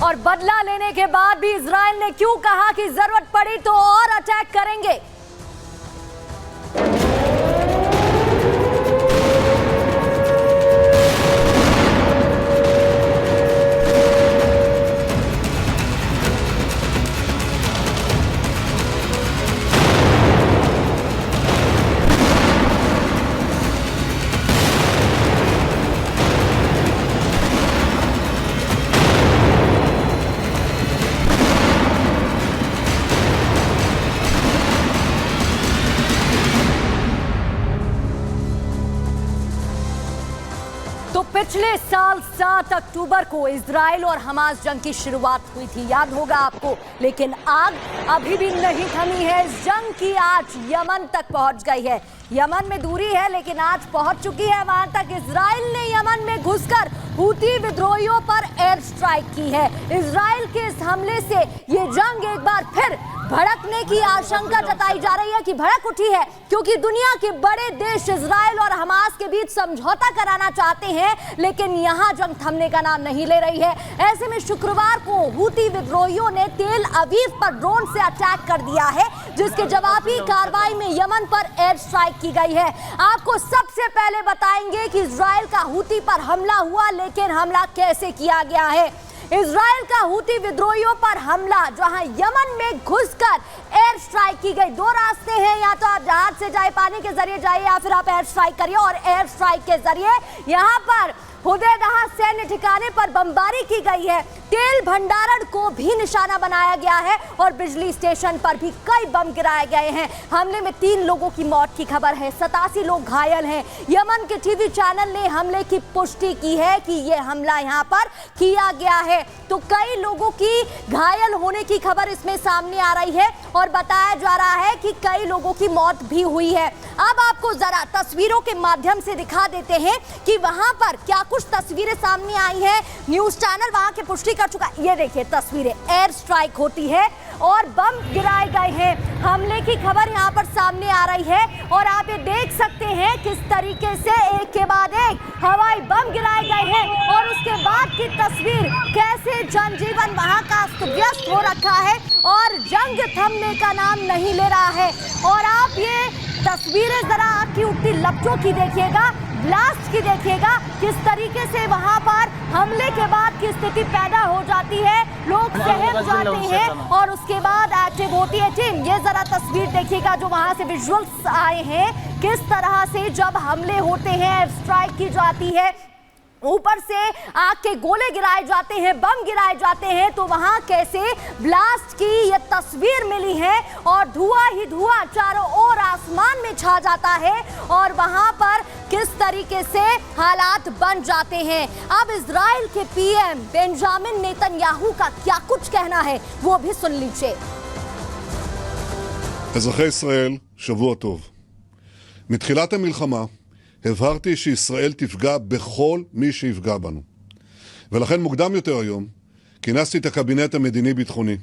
और बदला लेने के बाद भी इजराइल ने क्यों कहा कि जरूरत पड़ी तो और अटैक करेंगे। तो पिछले साल 7 अक्टूबर को इजराइल और हमास जंग की शुरुआत हुई थी, याद होगा आपको। लेकिन आग अभी भी नहीं थमी है। इस जंग की आंच यमन तक पहुंच गई है। यमन में दूरी है लेकिन आंच पहुंच चुकी है वहां तक। इजराइल ने यमन में घुसकर हूती विद्रोहियों पर एयर स्ट्राइक की है। इजराइल के इस हमले से ये जंग एक बार फिर भड़कने की आशंका जताई जा रही है कि भड़क उठी है, क्योंकि दुनिया के बड़े देश इजराइल और हमास के बीच समझौता कराना चाहते हैं, लेकिन यहां जंग थमने का नाम नहीं ले रही है। ऐसे में शुक्रवार को हूती विद्रोहियों ने तेल अवीव पर ड्रोन से अटैक कर दिया है, जिसके जवाबी कार्रवाई में यमन पर एयर स्ट्राइक की गई है। आपको सबसे पहले बताएंगे कि इजराइल का हूती पर हमला हुआ, लेकिन हमला कैसे किया गया है। इजराइल का हूती विद्रोहियों पर हमला, जहां यमन में घुसकर एयर स्ट्राइक की गई। दो रास्ते हैं, या तो आप जहाज से जाए, पानी के जरिए जाइए, या फिर आप एयर स्ट्राइक करिए। और एयर स्ट्राइक के जरिए यहां पर हुदैदा सैन्य ठिकाने पर बमबारी की गई है। तेल भंडारण को भी निशाना बनाया गया है और बिजली स्टेशन पर भी कई बम गिराए गए हैं। हमले में 3 लोगों की मौत की खबर है, 87 लोग घायल हैं। यमन के टीवी चैनल ने हमले की पुष्टि की है कि यह हमला यहां पर किया गया है। तो कई लोगों की घायल होने की खबर इसमें सामने आ रही है और बताया जा रहा है कि कई लोगों की मौत भी हुई है। अब आपको जरा तस्वीरों के माध्यम से दिखा देते हैं कि वहां पर क्या कुछ तस्वीरें सामने आई है। न्यूज चैनल वहां की पुष्टि कर चुका। ये देखिए तस्वीरें, एयर स्ट्राइक होती है और बम गिराए गए हैं। हमले की खबर यहां पर सामने आ रही है और आप ये देख सकते हैं किस तरीके से एक के बाद एक हवाई बम गिराए गए हैं। और उसके बाद की तस्वीर, कैसे जनजीवन वहां का अस्त-व्यस्त हो रखा है और जंग थमने का नाम नहीं ले रहा है। और आप ये तस्वीरें जरा आपकी उठती लपटों की देखिएगा, ब्लास्ट की देखिएगा, किस तरीके से वहां पर हमले के बाद की स्थिति पैदा हो जाती है। लोग सहम जाते हैं और उसके बाद एक्टिव होती है टीम। ये जरा तस्वीर देखिएगा जो वहां से विजुअल्स आए हैं, किस तरह से जब हमले होते हैं, एयर स्ट्राइक की जाती है, ऊपर से आग के गोले गिराए जाते हैं, बम गिराए जाते हैं, तो वहां कैसे ब्लास्ट की ये तस्वीर मिली है। और धुआं ही धुआं चारों ओर आसमान में छा जाता है और वहां पर किस तरीके से हालात बन जाते हैं। अब इजराइल के पीएम बेंजामिन नेतन्याहू का क्या कुछ कहना है, वो भी सुन लीजिए। אזרחי ישראל, שבוע טוב. מתחילת המלחמה הבהרתי שישראל תפגע בכל מי שיפגע בנו. ולכן מוקדם יותר היום כינסתי את הקבינט המדיני-ביטחוני.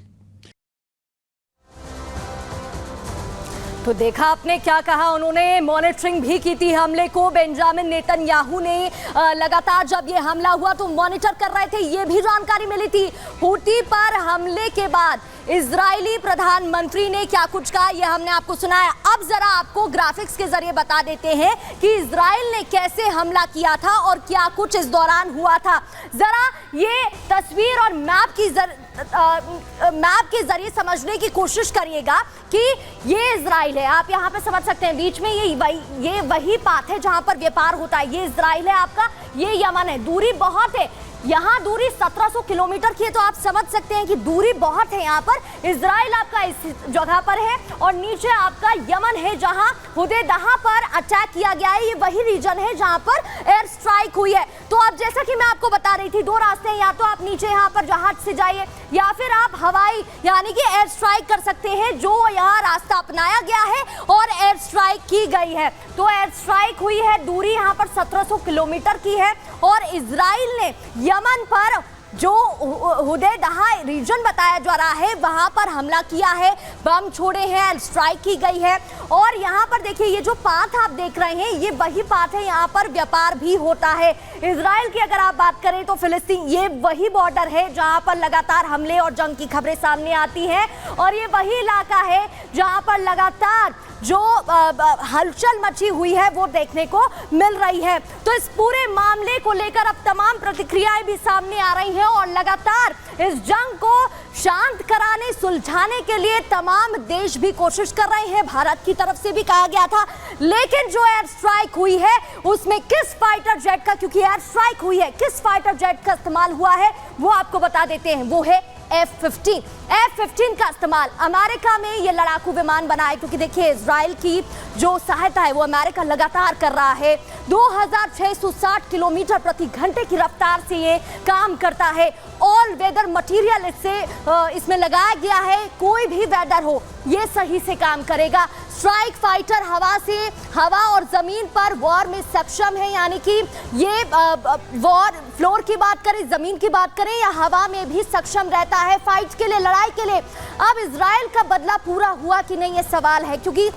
तो देखा आपने क्या कहा, उन्होंने मॉनिटरिंग भी की थी हमले को। बेंजामिन नेतन्याहू ने लगातार जब ये हमला हुआ तो मॉनिटर कर रहे थे, ये भी जानकारी मिली थी। हूती पर हमले के बाद इजरायली प्रधानमंत्री ने क्या कुछ कहा, ये हमने आपको सुनाया। अब जरा आपको ग्राफिक्स के जरिए बता देते हैं कि इजराइल ने कैसे हमला किया था और क्या कुछ इस दौरान हुआ था। जरा ये तस्वीर और मैप के जरिए समझने की कोशिश करिएगा कि ये इजराइल है। आप यहाँ पे समझ सकते हैं, बीच में ये वही पाथ है जहाँ पर व्यापार होता है। ये इजराइल है आपका, ये यमन है। दूरी बहुत है, यहाँ दूरी 1700 किलोमीटर की है, तो आप समझ सकते हैं कि दूरी बहुत है। यहाँ पर इजराइल आपका इस जगह पर है और नीचे आपका यमन है, जहाँ हुदैदा पर अटैक किया गया है। ये वही रीजन है जहाँ पर एयर स्ट्राइक हुई है। तो अब जैसा कि मैं आपको बता रही थी, 2 रास्ते हैं, या तो आप नीचे यहाँ पर जहाज से जाइए या फिर आप हवाई यानी कि एयर स्ट्राइक कर सकते हैं, जो यहाँ रास्ता अपनाया गया है और एयर स्ट्राइक की गई है। तो एयर स्ट्राइक हुई है, दूरी यहाँ पर 1700 किलोमीटर की है और इजराइल ने यमन पर जो हुदैदा रीजन बताया जा रहा है वहां पर हमला किया है, बम छोड़े हैं, स्ट्राइक की गई है। और यहाँ पर देखिए ये जो पाथ आप देख रहे हैं ये वही पाथ है, यहाँ पर व्यापार भी होता है। इजराइल की अगर आप बात करें तो फिलिस्तीन ये वही बॉर्डर है जहाँ पर लगातार हमले और जंग की खबरें सामने आती हैं, और ये वही इलाका है जहाँ पर लगातार जो हलचल मची हुई है वो देखने को मिल रही है। तो इस पूरे मामले को लेकर अब तमाम प्रतिक्रियाएं भी सामने आ रही हैं और लगातार इस जंग को शांत कराने, सुलझाने के लिए तमाम देश भी कोशिश कर रहे हैं। भारत की तरफ से भी कहा गया था, लेकिन जो एयर स्ट्राइक हुई है उसमें किस फाइटर जेट का, क्योंकि एयर स्ट्राइक हुई है, किस फाइटर जेट का इस्तेमाल हुआ है वो आपको बता देते हैं। वो है F-15 का इस्तेमाल। अमेरिका में ये लड़ाकू विमान बना है, क्योंकि देखिए इजराइल की जो सहायता है वो अमेरिका लगातार कर रहा है। 2660 किलोमीटर प्रति घंटे की रफ्तार से ये काम करता है। ऑल वेदर मटेरियल इसमें लगाया गया है, कोई भी वेदर हो ये सही से काम करेगा। स्ट्राइक फाइटर हवा और जमीन पर वॉर में सक्षम है, यानी कि ये वॉर फ्लोर की बात करें, जमीन की बात करें या हवा में भी सक्षम रहता है फाइट के लिए, लड़ाई के लिए। अब इजराइल का बदला पूरा हुआ कि नहीं ये सवाल है, क्योंकि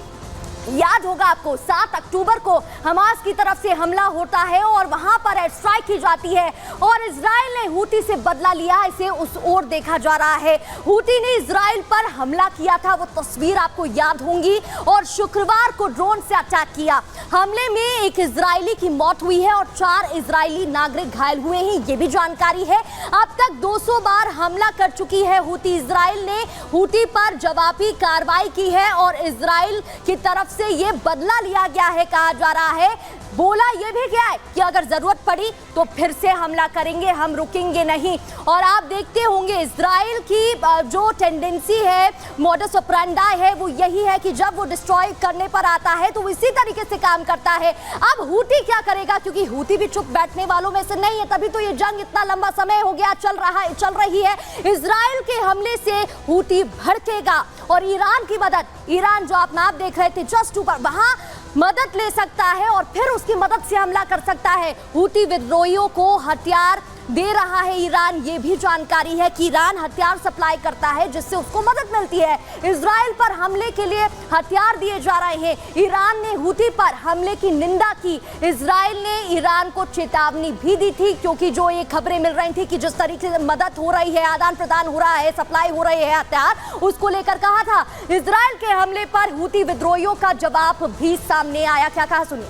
याद होगा आपको 7 अक्टूबर को हमास की तरफ से हमला होता है और वहां पर एयर स्ट्राइक की जाती है और इजराइल ने हूती से बदला लिया। इसे उस ओर देखा जा रहा है। हूती ने इजराइल पर हमला किया था, वो तस्वीर आपको याद होंगी, और शुक्रवार को ड्रोन से अटैक किया। हमले में एक इजरायली की मौत हुई है और 4 इजरायली नागरिक घायल हुए हैं, ये भी जानकारी है। अब तक 200 बार हमला कर चुकी है हूती। इजराइल ने हूती पर जवाबी कार्रवाई की है और इजराइल की तरफ से ये बदला लिया गया है, कहा जा रहा है। बोला ये भी गया है कि अगर जरूरत पड़ी तो फिर से हमला करेंगे, हम रुकेंगे नहीं। और आप देखते होंगे इजराइल की जो टेंडेंसी है, मोडस ऑपरेंडी है, वो यही है कि जब वो डिस्ट्रॉय करने पर आता है तो इसी तरीके से काम करता है। अब हूती क्या करेगा, क्योंकि हूती भी चुप बैठने वालों में से नहीं है, तभी तो ये जंग इतना लंबा समय हो गया चल रही है। इजराइल के हमले से हूती भड़केगा और ईरान की मदद, ईरान जो आप मैप देख रहे थे जस्ट ऊपर, वहां मदद ले सकता है और फिर उसकी मदद से हमला कर सकता है। हूती विद्रोहियों को हथियार दे रहा है ईरान, ये भी जानकारी है कि ईरान हथियार सप्लाई करता है जिससे उसको मदद मिलती है। इजराइल पर हमले के लिए हथियार दिए जा रहे हैं। ईरान ने हूती पर हमले की निंदा की। इजराइल ने ईरान को चेतावनी भी दी थी, क्योंकि जो ये खबरें मिल रही थी कि जिस तरीके से मदद हो रही है, आदान प्रदान हो रहा है, सप्लाई हो रही है हथियार, उसको लेकर कहा था। इजराइल के हमले पर हूती विद्रोहियों का जवाब भी सामने आया। क्या कहा सुनिए।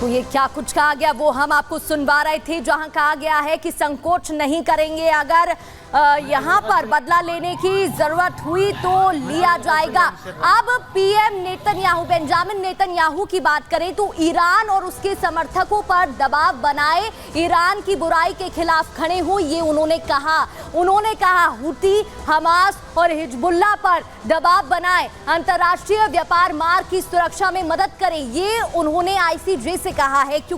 तो ये क्या कुछ कहा गया वो हम आपको सुनवा रहे थे, जहां कहा गया है कि संकोच नहीं करेंगे, अगर यहां पर बदला लेने की जरूरत हुई तो लिया जाएगा। अब पीएम नेतन्याहू, बेंजामिन नेतन्याहू की बात करें तो ईरान और उसके समर्थकों पर दबाव बनाए, ईरान की बुराई के खिलाफ खड़े हो, ये उन्होंने कहा हूती, हमास और हिजबुल्लाह पर दबाव बनाए, अंतर्राष्ट्रीय व्यापार मार्ग की सुरक्षा में मदद करें, ये उन्होंने आईसीजे से कहा है।